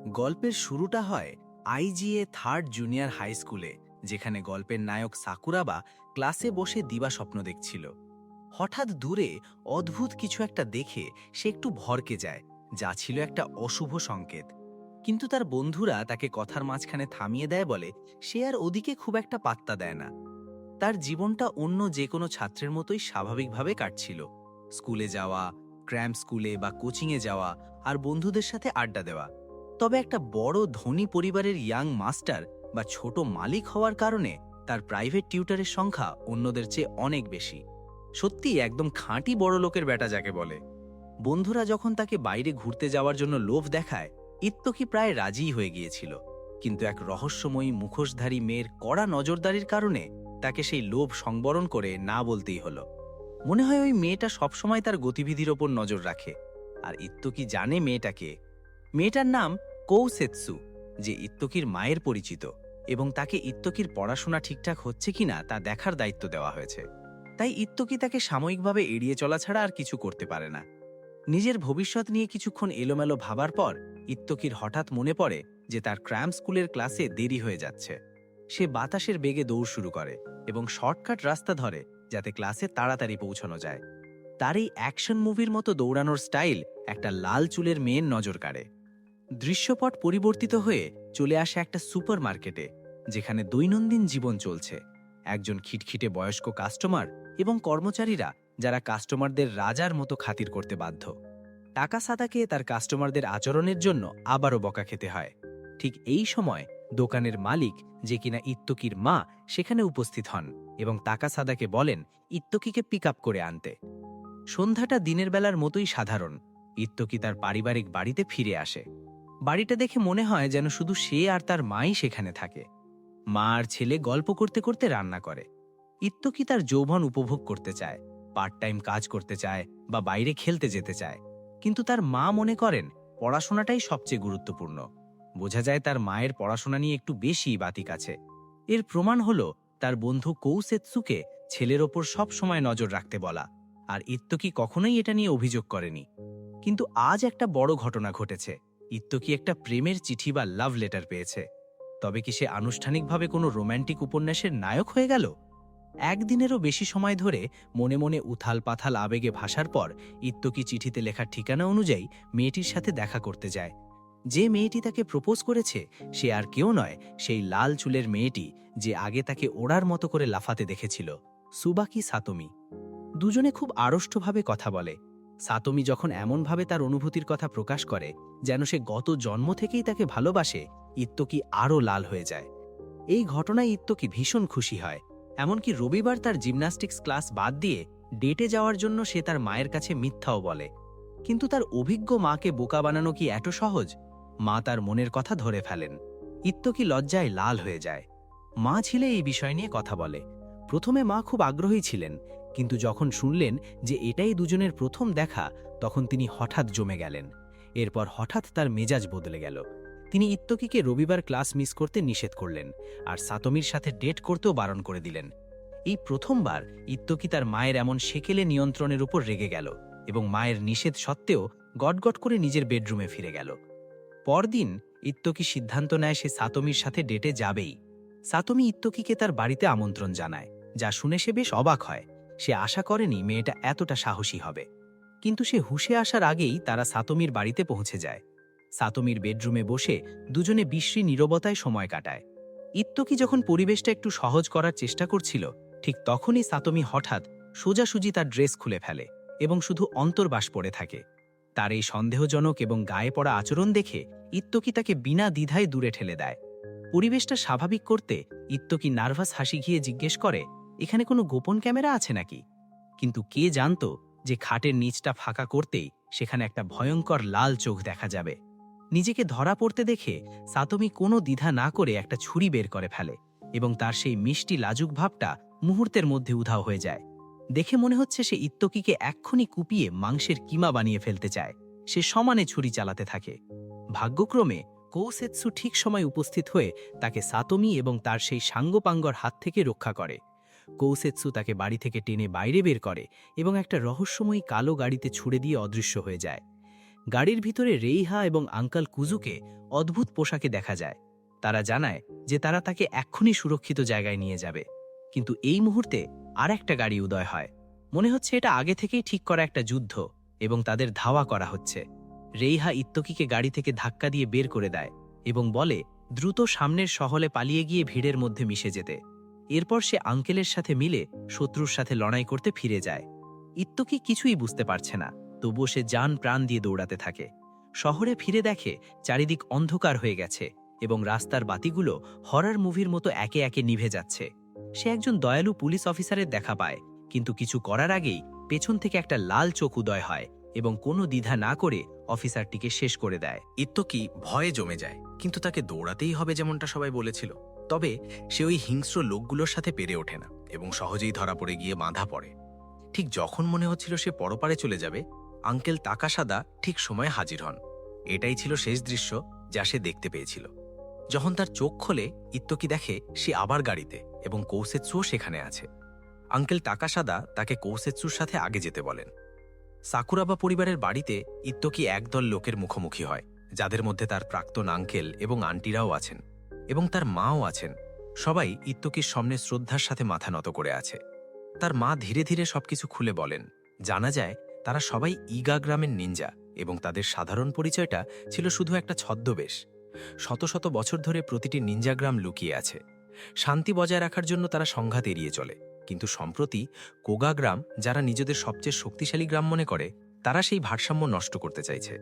গল্পের শুরুটা হয় আইজিএ থার্ড জুনিয়র হাই স্কুলে, যেখানে গল্পের নায়ক সাকুরাবা ক্লাসে বসে দিবা স্বপ্ন দেখছিল। হঠাৎ দূরে অদ্ভুত কিছু একটা দেখে সে একটু ভরকে যায়, যা ছিল একটা অশুভ সংকেত। কিন্তু তার বন্ধুরা তাকে কথার মাঝখানে থামিয়ে দেয়, বলে সে আর ওদিকে খুব একটা পাত্তা দেয় না। তার জীবনটা অন্য যে কোনো ছাত্রের মতোই স্বাভাবিকভাবে কাটছিল। স্কুলে যাওয়া, ক্র্যাম্প স্কুলে বা কোচিংয়ে যাওয়া, আর বন্ধুদের সাথে আড্ডা দেওয়া। তবে একটা বড় ধনী পরিবারের ইয়াং মাস্টার বা ছোট মালিক হওয়ার কারণে তার প্রাইভেট টিউটরের সংখ্যা অন্যদের চেয়ে অনেক বেশি। সত্যি একদম খাঁটি বড় লোকের বেটা যাকে বলে। বন্ধুরা যখন তাকে বাইরে ঘুরতে যাওয়ার জন্য লোভ দেখায়, ইত্তকি প্রায় রাজিই হয়ে গিয়েছিল। কিন্তু এক রহস্যময়ী মুখোশধারী মেয়ের কড়া নজরদারির কারণে তাকে সেই লোভ সংবরণ করে না বলতেই হলো। মনে হয় ওই মেয়েটা সবসময় তার গতিবিধির ওপর নজর রাখে। আর ইত্তকি জানে মেয়েটাকে। মেয়েটার নাম কৌসেৎসু, যে ইত্তকির মায়ের পরিচিত, এবং তাকে ইত্তকির পড়াশোনা ঠিকঠাক হচ্ছে কিনা তা দেখার দায়িত্ব দেওয়া হয়েছে। তাই ইত্তকি তাকে সাময়িকভাবে এড়িয়ে চলা ছাড়া আর কিছু করতে পারে না। নিজের ভবিষ্যৎ নিয়ে কিছুক্ষণ এলোমেলো ভাবার পর ইত্তকির হঠাৎ মনে পড়ে যে তার ক্র্যাম্প স্কুলের ক্লাসে দেরি হয়ে যাচ্ছে। সে বাতাসের বেগে দৌড় শুরু করে এবং শর্টকাট রাস্তা ধরে, যাতে ক্লাসে তাড়াতাড়ি পৌঁছানো যায়। তার এই অ্যাকশন মুভির মতো দৌড়ানোর স্টাইল একটা লাল চুলের মেয়ের নজর কাড়ে। দৃশ্যপট পরিবর্তিত হয়ে চলে আসে একটা সুপার মার্কেটে, যেখানে দৈনন্দিন জীবন চলছে। একজন খিটখিটে বয়স্ক কাস্টমার এবং কর্মচারীরা, যারা কাস্টমারদের রাজার মতো খাতির করতে বাধ্য। টাকা সাদাকে তার কাস্টমারদের আচরণের জন্য আবারও বকা খেতে হয়। ঠিক এই সময় দোকানের মালিক, যে কিনা ইত্তকির মা, সেখানে উপস্থিত হন এবং টাকা সাদাকে বলেন ইত্তকিকে পিক আপ করে আনতে। সন্ধ্যাটা দিনের বেলার মতোই সাধারণ। ইত্তকি তার পারিবারিক বাড়িতে ফিরে আসে। বাড়িটা দেখে মনে হয় যেন শুধু সে আর তার মাই সেখানে থাকে। মা আর ছেলে গল্প করতে করতে রান্না করে। ইত্তকি তার যৌবন উপভোগ করতে চায়, পার্ট টাইম কাজ করতে চায় বা বাইরে খেলতে যেতে চায়। কিন্তু তার মা মনে করেন পড়াশোনাটাই সবচেয়ে গুরুত্বপূর্ণ। বোঝা যায় তার মায়ের পড়াশোনা নিয়ে একটু বেশি বাতিক আছে। এর প্রমাণ হলো তার বন্ধু কৌসেৎসুকে ছেলের ওপর সব সময় নজর রাখতে বলা। আর ইত্তকি কখনোই এটা নিয়ে অভিযোগ করেনি। কিন্তু আজ একটা বড় ঘটনা ঘটেছে। ইত্তকি একটা প্রেমের চিঠি বা লাভ লেটার পেয়েছে। তবে কি সে আনুষ্ঠানিকভাবে কোনো রোম্যান্টিক উপন্যাসের নায়ক হয়ে গেল? একদিনেরও বেশি সময় ধরে মনে মনে উথাল পাথাল আবেগে ভাসার পর ইত্তকি চিঠিতে লেখার ঠিকানা অনুযায়ী মেয়েটির সাথে দেখা করতে যায়। যে মেয়েটি তাকে প্রপোজ করেছে সে আর কেউ নয়, সেই লাল চুলের মেয়েটি, যে আগে তাকে ওড়ার মতো করে লাফাতে দেখেছিল, সুবাকি সাতোমি। দুজনে খুব আড়ষ্টভাবে কথা বলে। সাতোমি যখন এমনভাবে তার অনুভূতির কথা প্রকাশ করে যেন সে গত জন্ম থেকেই তাকে ভালোবাসে, ইত্তকি আরও লাল হয়ে যায়। এই ঘটনায় ইত্তকি ভীষণ খুশি হয়। এমনকি রবিবার তার জিমন্যাস্টিক্স ক্লাস বাদ দিয়ে ডেটে যাওয়ার জন্য সে তার মায়ের কাছে মিথ্যাও বলে। কিন্তু তার অভিজ্ঞ মাকে বোকা বানানো কি এত সহজ? মা তার মনের কথা ধরে ফেলেন। ইত্তকি লজ্জায় লাল হয়ে যায়। মা ছিলে এই বিষয় নিয়ে কথা বলে। প্রথমে মা খুব আগ্রহী ছিলেন, কিন্তু যখন শুনলেন যে এটাই দুজনের প্রথম দেখা, তখন তিনি হঠাৎ জমে গেলেন। এরপর হঠাৎ তার মেজাজ বদলে গেল। তিনি ইত্তকিকে রবিবার ক্লাস মিস করতে নিষেধ করলেন, আর সাতোমির সাথে ডেট করতেও বারণ করে দিলেন। এই প্রথমবার ইত্তকি তার মায়ের এমন সেকেলে নিয়ন্ত্রণের উপর রেগে গেল এবং মায়ের নিষেধ সত্ত্বেও গটগট করে নিজের বেডরুমে ফিরে গেল। পরদিন ইত্তকি সিদ্ধান্ত নেয় সে সাতোমির সাথে ডেটে যাবেই। সাতোমি ইত্তকিকে তার বাড়িতে আমন্ত্রণ জানায়, যা শুনে সে বেশ অবাক হয়। সে আশা করেনি মেয়েটা এতটা সাহসী হবে। কিন্তু সে হুঁশে আসার আগেই তারা সাতোমির বাড়িতে পৌঁছে যায়। সাতোমির বেডরুমে বসে দুজনে বিশ্রী নীরবতায় সময় কাটায়। ইত্তকি যখন পরিবেশটা একটু সহজ করার চেষ্টা করছিল, ঠিক তখনই সাতোমি হঠাৎ সোজাসুজি তার ড্রেস খুলে ফেলে এবং শুধু অন্তর্বাস পড়ে থাকে। তার এই সন্দেহজনক এবং গায়ে পড়া আচরণ দেখে ইত্তকি তাকে বিনা দ্বিধায় দূরে ঠেলে দেয়। পরিবেশটা স্বাভাবিক করতে ইত্তকি নার্ভাস হাসি ঘিয়ে জিজ্ঞেস করে, এখানে কোনো গোপন ক্যামেরা আছে নাকি? কিন্তু কে জানত যে খাটের নিচটা ফাঁকা করতেই সেখানে একটা ভয়ঙ্কর লাল চোখ দেখা যাবে। নিজেকে ধরা পড়তে দেখে সাতোমি কোনো দ্বিধা না করে একটা ছুরি বের করে ফেলে এবং তার সেই মিষ্টি লাজুক ভাবটা মুহূর্তের মধ্যে উধাও হয়ে যায়। দেখে মনে হচ্ছে সে ইত্তকিকে এক্ষুনি কুপিয়ে মাংসের কিমা বানিয়ে ফেলতে চায়। সে সমানে ছুরি চালাতে থাকে। ভাগ্যক্রমে কৌসেৎসু ঠিক সময় উপস্থিত হয়ে তাকে সাতোমি এবং তার সেই সাঙ্গপাঙ্গর হাত থেকে রক্ষা করে। কৌসেৎসু তাকে বাড়ি থেকে টেনে বাইরে বের করে এবং একটা রহস্যময়ী কালো গাড়িতে ছুড়ে দিয়ে অদৃশ্য হয়ে যায়। গাড়ির ভিতরে রেইহা এবং আঙ্কাল কুজুকে অদ্ভুত পোশাকে দেখা যায়। তারা জানায় যে তারা তাকে এক্ষুনি সুরক্ষিত জায়গায় নিয়ে যাবে। কিন্তু এই মুহূর্তে আর একটা গাড়ি উদয় হয়। মনে হচ্ছে এটা আগে থেকেই ঠিক করা একটা যুদ্ধ এবং তাদের ধাওয়া করা হচ্ছে। রেইহা ইত্তকিকে গাড়ি থেকে ধাক্কা দিয়ে বের করে দেয় এবং বলে দ্রুত সামনের শহরে পালিয়ে গিয়ে ভিড়ের মধ্যে মিশে যেতে। এরপর সে আঙ্কেলের সাথে মিলে শত্রুর সাথে লড়াই করতে ফিরে যায়। ইত্তকি কিছুই বুঝতে পারছে না, তবুও সে জান প্রাণ দিয়ে দৌড়াতে থাকে। শহরে ফিরে দেখে চারিদিক অন্ধকার হয়ে গেছে এবং রাস্তার বাতিগুলো হরর মুভির মতো একে একে নিভে যাচ্ছে। সে একজন দয়ালু পুলিশ অফিসারের দেখা পায়, কিন্তু কিছু করার আগেই পেছন থেকে একটা লাল চোখ উদয় হয় এবং কোনো দ্বিধা না করে অফিসারটিকে শেষ করে দেয়। ইত্তকি ভয়ে জমে যায়, কিন্তু তাকে দৌড়াতেই হবে যেমনটা সবাই বলেছিল। তবে সে ওই হিংস্র লোকগুলোর সাথে পেরে ওঠে না এবং সহজেই ধরা পড়ে গিয়ে বাঁধা পড়ে। ঠিক যখন মনে হচ্ছিল সে পরপারে চলে যাবে, আঙ্কেল তাকাসাদা ঠিক সময়ে হাজির হন। এটাই ছিল শেষ দৃশ্য যা সে দেখতে পেয়েছিল। যখন তার চোখ খোলে, ইত্তকি দেখে সে আবার গাড়িতে এবং কৌসেৎসুও সেখানে আছে। আঙ্কেল তাকাসাদা তাকে কৌসেৎসুর সাথে আগে যেতে বলেন। সাকুরাবা পরিবারের বাড়িতে ইত্তকি একদল লোকের মুখোমুখি হয়, যাদের মধ্যে তার প্রাক্তন আঙ্কেল এবং আন্টিরাও আছেন এবং তার মাও আছেন। সবাই ইত্তকির সামনে শ্রদ্ধার সাথে মাথা নত করে আছে। তার মা ধীরে ধীরে সবকিছু খুলে বলেন। জানা যায় তারা সবাই ইগা গ্রামের নিনজা এবং তাদের সাধারণ পরিচয়টা ছিল শুধু একটা ছদ্মবেশ। শত শত বছর ধরে প্রতিটি নিনজা গ্রাম লুকিয়ে আছে। শান্তি বজায় রাখার জন্য তারা সংঘাত এড়িয়ে চলে, কিন্তু সম্প্রতি কোগা গ্রাম, যারা নিজেদের সবচেয়ে শক্তিশালী গ্রাম মনে করে, তারা সেই ভারসাম্য নষ্ট করতে চাইছে।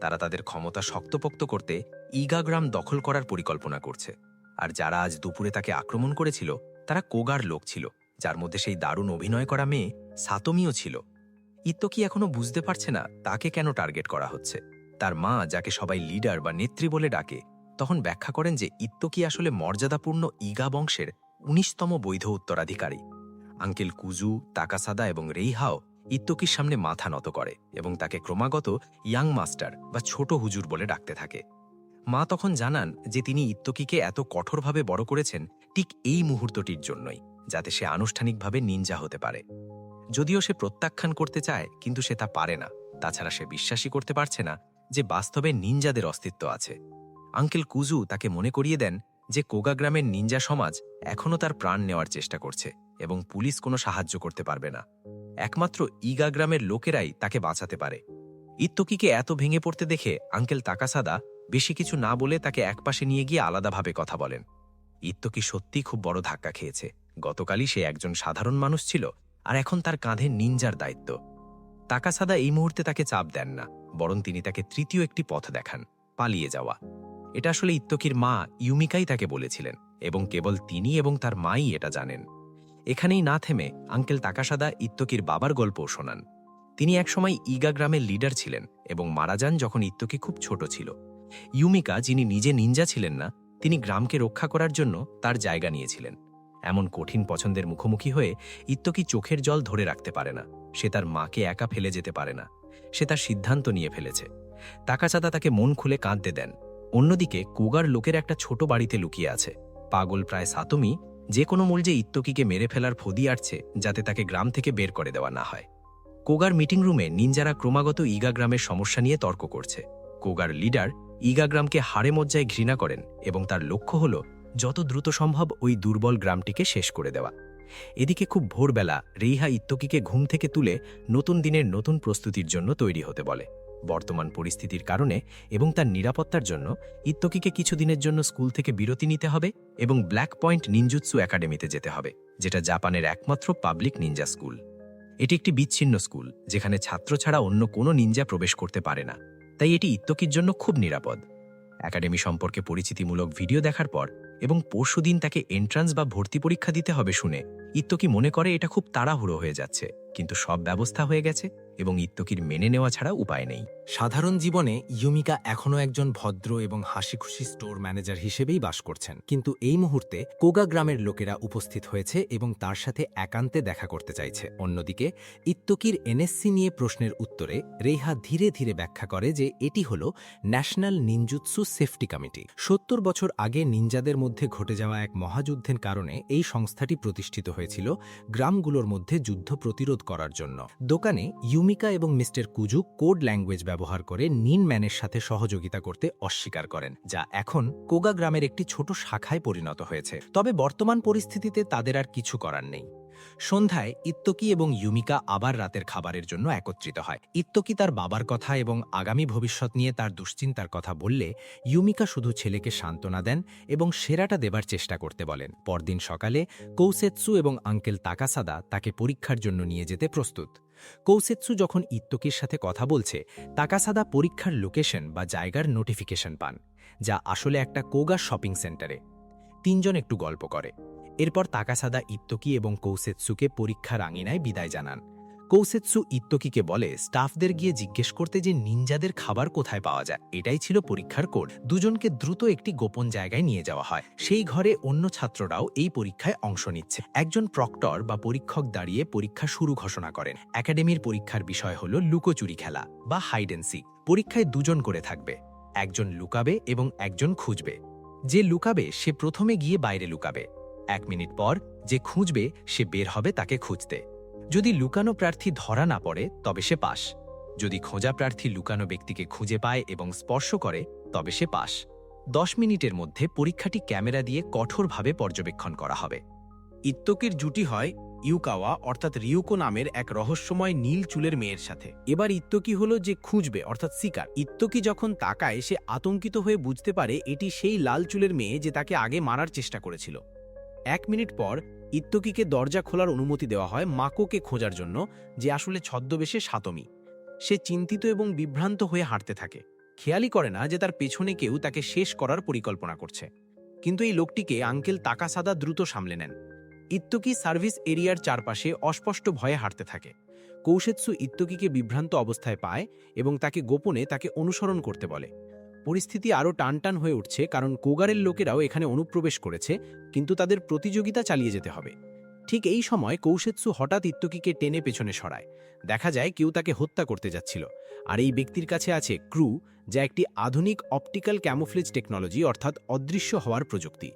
তারা তাদের ক্ষমতা শক্তপোক্ত করতে ইগা গ্রাম দখল করার পরিকল্পনা করছে। আর যারা আজ দুপুরে তাকে আক্রমণ করেছিল তারা কোগার লোক ছিল, যার মধ্যে সেই দারুণ অভিনয় করা মেয়ে সাতোমিও ছিল। ইত্তকি এখনো বুঝতে পারছে না তাকে কেন টার্গেট করা হচ্ছে। তার মা, যাকে সবাই লিডার বা নেত্রী বলে ডাকে, তখন ব্যাখ্যা করেন যে ইত্তকি আসলে মর্যাদাপূর্ণ ইগা বংশের ১৯তম বৈধ উত্তরাধিকারী। আঙ্কেল কুজু, তাকাসাদা এবং রেইহাও ইত্তকির সামনে মাথা নত করে এবং তাকে ক্রমাগত ইয়াং মাস্টার বা ছোট হুজুর বলে ডাকতে থাকে। মা তখন জানান যে তিনি ইত্তকিকে এত কঠোরভাবে বড় করেছেন ঠিক এই মুহূর্তটির জন্যই, যাতে সে আনুষ্ঠানিকভাবে নিনজা হতে পারে। যদিও সে প্রত্যাখ্যান করতে চায়, কিন্তু সে তা পারে না। তাছাড়া সে বিশ্বাসই করতে পারছে না যে বাস্তবে নিনজাদের অস্তিত্ব আছে। আঙ্কেল কুজু তাকে মনে করিয়ে দেন যে কোগা গ্রামের নিনজা সমাজ এখনও তার প্রাণ নেওয়ার চেষ্টা করছে এবং পুলিশ কোনো সাহায্য করতে পারবে না। একমাত্র ইগা গ্রামের লোকেরাই তাকে বাঁচাতে পারে। ইত্তকিকে এত ভেঙে পড়তে দেখে আঙ্কেল তাকাসাদা বেশি কিছু না বলে তাকে একপাশে নিয়ে গিয়ে আলাদাভাবে কথা বলেন। ইত্তকি সত্যিই খুব বড় ধাক্কা খেয়েছে। গতকালই সে একজন সাধারণ মানুষ ছিল, আর এখন তার কাঁধে নিনজার দায়িত্ব। তাকাসাদা এই মুহূর্তে তাকে চাপ দেন না, বরং তিনি তাকে তৃতীয় একটি পথ দেখান, পালিয়ে যাওয়া। এটা আসলে ইত্তকির মা ইউমিকাই তাকে বলেছিলেন এবং কেবল তিনি এবং তার মাই এটা জানেন। এখানেই না থেমে আঙ্কেল তাকাসাদা ইত্তকির বাবার গল্পও শোনান। তিনি একসময় ইগা গ্রামের লিডার ছিলেন এবং মারা যান যখন ইত্তকি খুব ছোট ছিল। ইউমিকা, যিনি নিজে নিনজা ছিলেন না, তিনি গ্রামকে রক্ষা করার জন্য তার জায়গা নিয়েছিলেন। এমন কঠিন পছন্দের মুখোমুখি হয়ে ইত্তকি চোখের জল ধরে রাখতে পারে না। সে তার মাকে একা ফেলে যেতে পারে না। সে তার সিদ্ধান্ত নিয়ে ফেলেছে। তাকাসাদা তাকে মন খুলে কাঁদতে দেন। অন্যদিকে কোগার লোকের একটা ছোট বাড়িতে লুকিয়ে আছে পাগল প্রায় সাতোমি, যে কোনো মূল্যে ইত্তকিকে মেরে ফেলার ফদি আটছে, যাতে তাকে গ্রাম থেকে বের করে দেওয়া না হয়। কোগার মিটিং রুমে নিনজারা ক্রমাগত ইগা গ্রামের সমস্যা নিয়ে তর্ক করছে। কোগার লিডার ইগা গ্রামকে হাড়ে মজ্জায় ঘৃণা করেন এবং তার লক্ষ্য হল যত দ্রুত সম্ভব ওই দুর্বল গ্রামটিকে শেষ করে দেওয়া। এদিকে খুব ভোরবেলা রেইহা ইত্তকিকে ঘুম থেকে তুলে নতুন দিনের নতুন প্রস্তুতির জন্য তৈরি হতে বলে। বর্তমান পরিস্থিতির কারণে এবং তার নিরাপত্তার জন্য ইত্তকিকে কিছুদিনের জন্য স্কুল থেকে বিরতি নিতে হবে এবং ব্ল্যাক পয়েন্ট নিনজুৎসু একাডেমিতে যেতে হবে, যেটা জাপানের একমাত্র পাবলিক নিনজা স্কুল। এটি একটি বিচ্ছিন্ন স্কুল, যেখানে ছাত্র ছাড়া অন্য কোনো নিনজা প্রবেশ করতে পারে না, তাই এটি ইত্তকির জন্য খুব নিরাপদ। একাডেমি সম্পর্কে পরিচিতিমূলক ভিডিও দেখার পর এবং পরশুদিন তাকে এন্ট্রান্স বা ভর্তি পরীক্ষা দিতে হবে শুনে ইত্তকি মনে করে এটা খুব তাড়াহুড়ো হয়ে যাচ্ছে, কিন্তু সব ব্যবস্থা হয়ে গেছে এবং ইত্তকির মেনে নেওয়া ছাড়া উপায় নেই। সাধারণ জীবনে ইউমিকা এখনও একজন ভদ্র এবং হাসিখুশি স্টোর ম্যানেজার হিসেবেই বাস করছেন, কিন্তু এই মুহূর্তে কোগা গ্রামের লোকেরা উপস্থিত হয়েছে এবং তার সাথে একান্তে দেখা করতে চাইছে। অন্যদিকে ইত্তকির এনএসসি নিয়ে প্রশ্নের উত্তরে রেইহা ধীরে ধীরে ব্যাখ্যা করে যে এটি হল ন্যাশনাল নিনজুৎসু সেফটি কমিটি। ৭০ বছর আগে নিনজাদের মধ্যে ঘটে যাওয়া এক মহাযুদ্ধের কারণে এই সংস্থাটি প্রতিষ্ঠিত হয়েছিল গ্রামগুলোর মধ্যে যুদ্ধ প্রতিরোধ করার জন্য। দোকানে ইউমিকা এবং মিস্টার কুজু কোড ল্যাঙ্গুয়েজ ব্যবহার ব্যবহার করে নিন ম্যানের সাথে সহযোগিতা করতে অস্বীকার করেন, যা এখন কোগা গ্রামের একটি ছোট শাখায় পরিণত হয়েছে। তবে বর্তমান পরিস্থিতিতে তাদের আর কিছু করার নেই। সন্ধ্যায় ইত্তকি এবং ইউমিকা আবার রাতের খাবারের জন্য একত্রিত হয়। ইত্তকি তার বাবার কথা এবং আগামী ভবিষ্যৎ নিয়ে তার দুশ্চিন্তার কথা বললে ইউমিকা শুধু ছেলেকে সান্ত্বনা দেন এবং সেরাটা দেবার চেষ্টা করতে বলেন। পরদিন সকালে কৌসেৎসু এবং আঙ্কেল তাকাসাদা তাকে পরীক্ষার জন্য নিয়ে যেতে প্রস্তুত। কৌসেৎসু যখন ইত্তকির সাথে কথা বলছে, তাকাসাদা পরীক্ষার লোকেশন বা জায়গার নোটিফিকেশন পান, যা আসলে একটা কোগা শপিং সেন্টারে। তিনজন একটু গল্প করে। এরপর তাকাসাদা ইত্তকি এবং কৌসেৎসুকে পরীক্ষার আঙিনায় বিদায় জানান। কৌসেৎসু ইত্তকিকে বলে স্টাফদের গিয়ে জিজ্ঞেস করতে যে নিনজাদের খাবার কোথায় পাওয়া যায়। এটাই ছিল পরীক্ষার কোড। দুজনকে দ্রুত একটি গোপন জায়গায় নিয়ে যাওয়া হয়। সেই ঘরে অন্য ছাত্ররাও এই পরীক্ষায় অংশ নিচ্ছে। একজন প্রক্টর বা পরীক্ষক দাঁড়িয়ে পরীক্ষা শুরু ঘোষণা করেন। একাডেমির পরীক্ষার বিষয় হল লুকোচুরি খেলা বা হাইড অ্যান্ড সিক। পরীক্ষায় দুজন করে থাকবে, একজন লুকাবে এবং একজন খুঁজবে। যে লুকাবে সে প্রথমে গিয়ে বাইরে লুকাবে। 1 মিনিট পর যে খুঁজবে সে বের হবে তাকে খুঁজতে। যদি লুকানো প্রার্থী ধরা না পড়ে তবে সে পাস। যদি খোঁজা প্রার্থী লুকানো ব্যক্তিকে খুঁজে পায় এবং স্পর্শ করে তবে সে পাস। 10 মিনিটের মধ্যে পরীক্ষাটি ক্যামেরা দিয়ে কঠোরভাবে পর্যবেক্ষণ করা হবে। ইত্তকির জুটি হয় ইউকাওয়া অর্থাৎ রিউকো নামের এক রহস্যময় নীল চুলের মেয়ের সাথে। এবার ইত্তকি হলো যে খুঁজবে অর্থাৎ শিকার। ইত্তকি যখন তাকায় সে আতঙ্কিত হয়ে বুঝতে পারে এটি সেই লাল চুলের মেয়ে যে তাকে আগে মারার চেষ্টা করেছিল। 1 মিনিট পর ইত্তকিকে দরজা খোলার অনুমতি দেওয়া হয় মাকোকে খোঁজার জন্য, যে আসলে ছদ্মবেশে সাতমি। সে চিন্তিত এবং বিভ্রান্ত হয়ে হাঁটতে থাকে, খেয়ালই করে না যে তার পেছনে কেউ তাকে শেষ করার পরিকল্পনা করছে। কিন্তু এই লোকটিকে আঙ্কেল তাকাসাদা দ্রুত সামলে নেন। ইত্তকি সার্ভিস এরিয়ার চারপাশে অস্পষ্ট ভয়ে হাঁটতে থাকে। কৌসেৎসু ইত্তকিকে বিভ্রান্ত অবস্থায় পায় এবং তাকে গোপনে তাকে অনুসরণ করতে বলে। পরিস্থিতি আরও টানটান হয়ে উঠছে, কারণ কোগারের লোকেরাও এখানে অনুপ্রবেশ করেছে, কিন্তু তাদের প্রতিযোগিতা চালিয়ে যেতে হবে। ঠিক এই সময় কৌসেৎসু হঠাৎ ইত্তকিকে টেনে পেছনে সরায়। দেখা যায় কেউ তাকে হত্যা করতে যাচ্ছিল, আর এই ব্যক্তির কাছে আছে ক্রু, যা একটি আধুনিক অপটিক্যাল ক্যামোফ্লেজ টেকনোলজি অর্থাৎ অদৃশ্য হওয়ার প্রযুক্তি।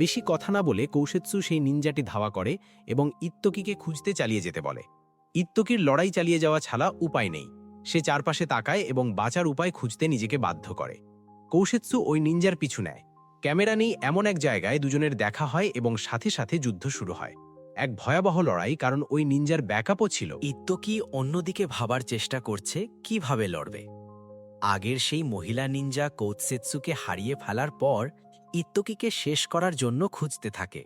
বেশি কথা না বলে কৌসেৎসু সেই নিনজাটি ধাওয়া করে এবং ইত্তকিকে খুঁজতে চালিয়ে যেতে বলে। ইত্তকির লড়াই চালিয়ে যাওয়া ছাড়া উপায় নেই। সে চারপাশে তাকায় এবং বাঁচার উপায় খুঁজতে নিজেকে বাধ্য করে। কৌসেৎসু ওই নিনজার পিছু নেয়। ক্যামেরা নেই এমন এক জায়গায় দুজনের দেখা হয় এবং সাথে সাথে যুদ্ধ শুরু হয়। এক ভয়াবহ লড়াই, কারণ ওই নিনজার ব্যাকআপও ছিল। ইত্তকি অন্যদিকে ভাবার চেষ্টা করছে কিভাবে লড়বে। আগের সেই মহিলা নিনজা কৌৎসেৎসুকে হারিয়ে ফেলার পর ইত্তকিকে শেষ করার জন্য খুঁজতে থাকে।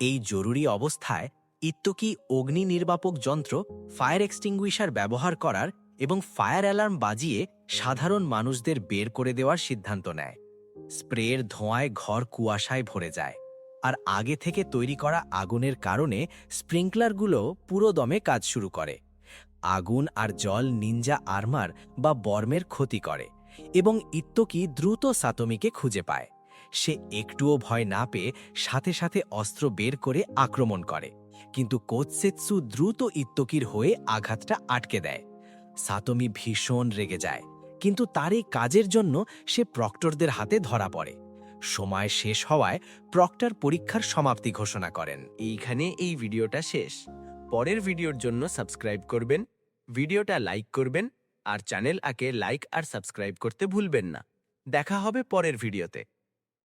এই জরুরি অবস্থায় ইত্তকি অগ্নি নির্বাপক যন্ত্র ফায়ার এক্সটিংগুইশার ব্যবহার করার এবং ফায়ার অ্যালার্ম বাজিয়ে সাধারণ মানুষদের বের করে দেওয়ার সিদ্ধান্ত নেয়। স্প্রের ধোঁয়ায় ঘর কুয়াশায় ভরে যায়, আর আগে থেকে তৈরি করা আগুনের কারণে স্প্রিংকলারগুলো পুরো দমে কাজ শুরু করে। আগুন আর জল নিনজা আর্মার বা বর্মের ক্ষতি করে এবং ইত্তকি দ্রুত সাতোমিকে খুঁজে পায়। সে একটুও ভয় না পেয়ে সাথে সাথে অস্ত্র বের করে আক্রমণ করে, কিন্তু কোৎসেৎসু দ্রুত ইত্তকির হয়ে আঘাতটা আটকে দেয়। সাতোমি ভীষণ রেগে যায়, কিন্তু তার এই কাজের জন্য সে প্রক্টরদের হাতে ধরা পড়ে। সময় শেষ হওয়ায় প্রক্টর পরীক্ষার সমাপ্তি ঘোষণা করেন। এইখানে এই ভিডিওটা শেষ। পরের ভিডিওর জন্য সাবস্ক্রাইব করবেন, ভিডিওটা লাইক করবেন, আর চ্যানেল আকে লাইক আর সাবস্ক্রাইব করতে ভুলবেন না। দেখা হবে পরের ভিডিওতে।